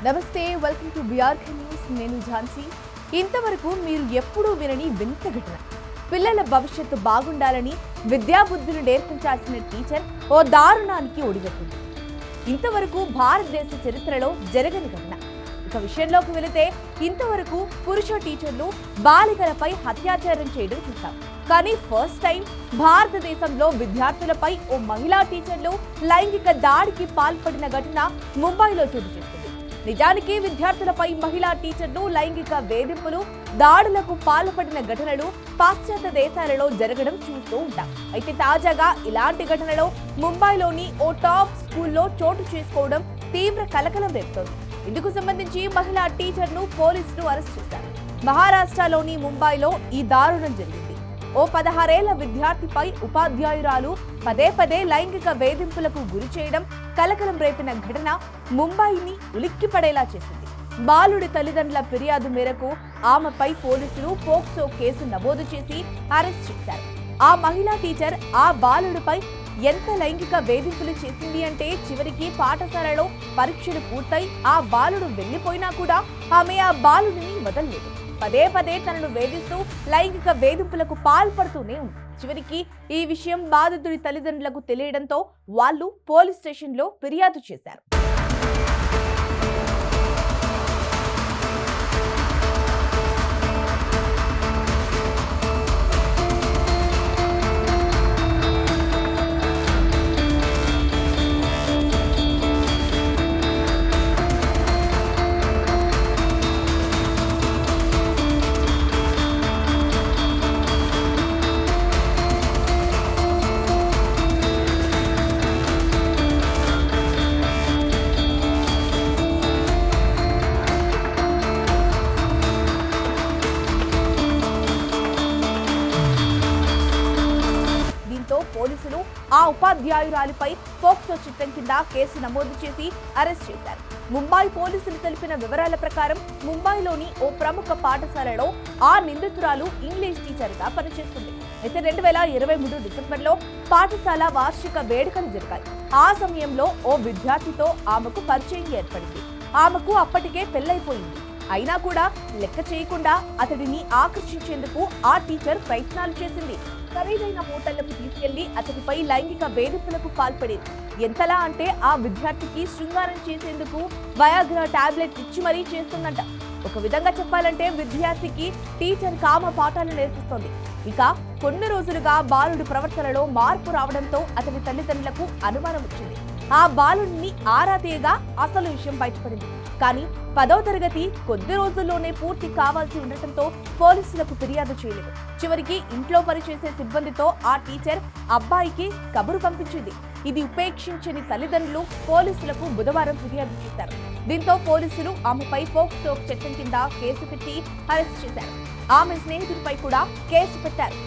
నమస్తే, welcome to BRK news. నేను ఝాన్సీ. ఇంతవరకు మీరు ఎప్పుడూ వినని వింత ఘటన. పిల్లల భవిష్యత్తు బాగుండాలని విద్యాబుద్ధులు నేర్పించాల్సిన టీచర్ ఓ దారుణానికి ఒడిగట్టింది. ఇంతవరకు భారతదేశ చరిత్రలో జరగని ఘటన. ఇక విషయంలోకి వెళితే, ఇంతవరకు పురుష టీచర్లు బాలికలపై అత్యాచారం చేయడం చూశాం. కానీ ఫస్ట్ టైం భారతదేశంలో విద్యార్థులపై ఓ మహిళా టీచర్లు లైంగిక దాడికి పాల్పడిన ఘటన ముంబైలో చోటు చేసుకుంది. నిజానికి విద్యార్థులపై మహిళా టీచర్లు లైంగిక వేధింపులు, దాడులకు పాల్పడిన ఘటనలు పాశ్చాత్య దేశాలలో జరగడం చూస్తూ ఉంటాం. అయితే తాజాగా ఇలాంటి ఘటనలో ముంబైలోని ఓ టాప్ స్కూల్లో చోటు చేసుకోవడం తీవ్ర కలకలం రేపుతోంది. ఇందుకు సంబంధించి మహిళా టీచర్ను పోలీసులు అరెస్ట్ చేశారు. మహారాష్ట్రలోని ముంబైలో ఈ దారుణం జరిగింది. ఓ 16 ఏళ్ల విద్యార్థిపై ఉపాధ్యాయురాలు పదే లైంగిక వేధింపులకు గురి చేయడం కలకలం రేపిన ఘటన ముంబైని ఉలిక్కిపడేలా చేసింది. బాలుడి తల్లిదండ్రుల ఫిర్యాదు మేరకు ఆమెపై పోలీసులు పోక్సో కేసు నమోదు చేసి అరెస్ట్ చేశారు. ఆ మహిళా టీచర్ ఆ బాలుడిపై ఎంత లైంగిక వేధింపులు చేసింది అంటే, చివరికి పాఠశాలలో పరీక్షలు పూర్తయి ఆ బాలుడు వెళ్లిపోయినా కూడా ఆమె ఆ బాలుడిని వదలలేదు. పదే తనను వేధిస్తూ లైంగిక వేధింపులకు పాల్పడుతూనే ఉంది. చివరికి ఈ విషయం బాధితుడి తల్లిదండ్రులకు తెలియడంతో వాళ్ళు పోలీస్ స్టేషన్లో ఫిర్యాదు చేశారు. పోలీసులు ఆ ఉపాధ్యాయురాలిపై పోక్సో చట్టం కింద కేసు నమోదు చేసి అరెస్ట్ చేశారు. ముంబై పోలీసులు తెలిపిన వివరాల ప్రకారం ముంబైలోని ఓ ప్రముఖ పాఠశాలలో ఆ నిందితురాలు ఇంగ్లీష్ టీచర్గా పనిచేస్తుంది. అయితే 2023 డిసెంబర్లో పాఠశాల వార్షిక వేడుకలు జరిగాయి. ఆ సమయంలో ఓ విద్యార్థితో ఆమెకు పరిచయం ఏర్పడింది. ఆమెకు అప్పటికే పెళ్లైపోయింది. అయినా కూడా లెక్క చేయకుండా అతడిని ఆకర్షించేందుకు ఆ టీచర్ ప్రయత్నాలు చేసింది. ఖరీదైన హోటళ్లకు తీసుకెళ్లి అతడిపై లైంగిక వేధింపులకు పాల్పడింది. ఎంతలా అంటే, ఆ విద్యార్థికి శృంగారం చేసేందుకు వయాగ్రా టాబ్లెట్ ఇచ్చి మరీ చేస్తుందంట. ఒక విధంగా చెప్పాలంటే, విద్యార్థికి టీచర్ కామ పాఠాలు నేర్పిస్తోంది. ఇక కొన్ని రోజులుగా బాలుడి ప్రవర్తనలో మార్పు రావడంతో అతని తల్లిదండ్రులకు అనుమానం వచ్చింది. ఆ బాలుడిని ఆరా తీయగా అసలు విషయం బయటపడింది. కానీ 10వ తరగతి కొద్ది రోజుల్లోనే పూర్తి కావాల్సి ఉండటంతో పోలీసులకు ఫిర్యాదు చేయలేదు. చివరికి ఇంట్లో పనిచేసే సిబ్బందితో ఆ టీచర్ అబ్బాయికి కబురు పంపించింది. ఇది ఉపేక్షించని తల్లిదండ్రులు పోలీసులకు బుధవారం ఫిర్యాదు చేశారు. దీంతో పోలీసులు ఆమెపై పోక్సో చట్టం కింద కేసు పెట్టి అరెస్ట్ చేశారు. ఆమె స్నేహితుడిపై కూడా కేసు పెట్టారు.